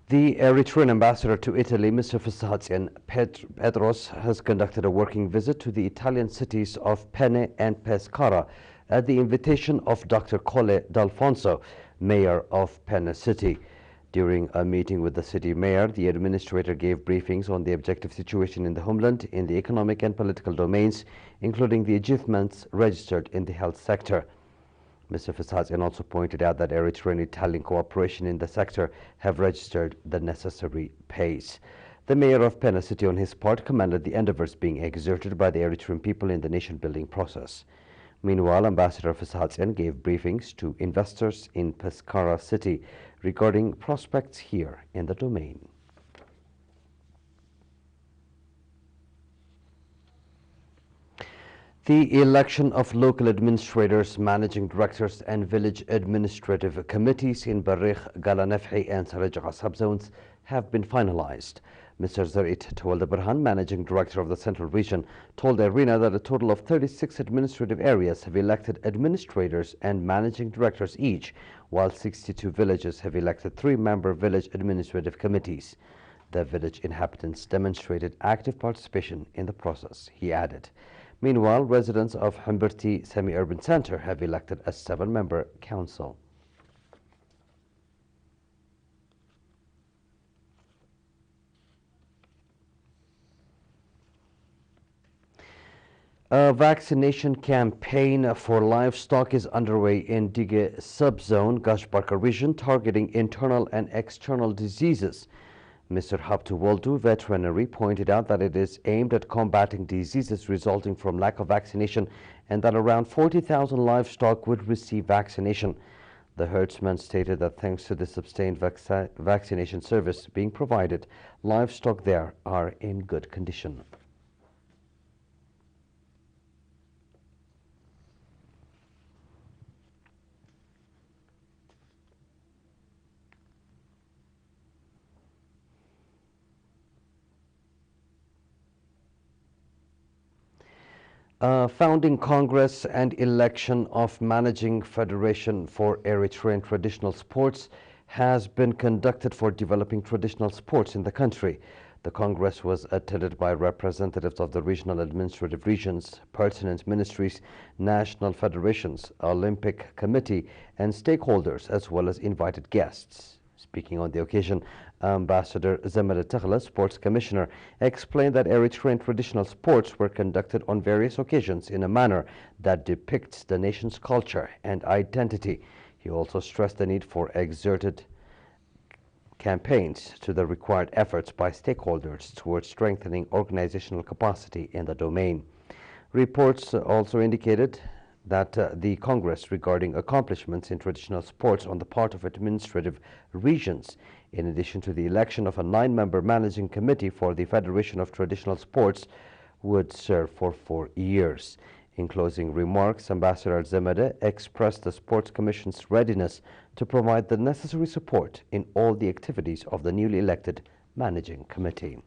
The Eritrean ambassador to Italy, Mr. Fissahatien Petros, has conducted a working visit to the Italian cities of Penne and Pescara at the invitation of Dr. Colle D'Alfonso, mayor of Penne City. During a meeting with the city mayor, the administrator gave briefings on the objective situation in the homeland in the economic and political domains, including the achievements registered in the health sector. Mr. Fissahatien also pointed out that Eritrean and Italian cooperation in the sector have registered the necessary pace. The mayor of Penne City, on his part, commended the endeavors being exerted by the Eritrean people in the nation-building process. Meanwhile, Ambassador Fissahatien gave briefings to investors in Pescara City regarding prospects here in the domain. The election of local administrators, managing directors and village administrative committees in Barrikh, Galanefhi and Sarajah subzones have been finalized. Mr. Zarit Tawalda Burhan, managing director of the Central Region, told Arena that a total of 36 administrative areas have elected administrators and managing directors each, while 62 villages have elected 3-member village administrative committees. The village inhabitants demonstrated active participation in the process, he added. Meanwhile, residents of Humberti Semi-Urban Center have elected a 7-member council. A vaccination campaign for livestock is underway in Dige subzone, Gashbarka region, targeting internal and external diseases. Mr. Habtu Waldu, veterinary, pointed out that it is aimed at combating diseases resulting from lack of vaccination and that around 40,000 livestock would receive vaccination. The herdsman stated that thanks to the sustained vaccination service being provided, livestock there are in good condition. Founding Congress and election of Managing Federation for Eritrean Traditional Sports has been conducted for developing traditional sports in the country. The Congress was attended by representatives of the regional administrative regions, pertinent ministries, national federations, Olympic Committee, and stakeholders, as well as invited guests. Speaking on the occasion, Ambassador Zemel Taghla, Sports Commissioner, explained that Eritrean traditional sports were conducted on various occasions in a manner that depicts the nation's culture and identity. He also stressed the need for exerted campaigns to the required efforts by stakeholders towards strengthening organizational capacity in the domain. Reports also indicated that the Congress regarding accomplishments in traditional sports on the part of administrative regions, in addition to the election of a 9-member managing committee for the Federation of Traditional Sports, would serve for 4 years. In closing remarks, Ambassador Zemede expressed the Sports Commission's readiness to provide the necessary support in all the activities of the newly elected managing committee.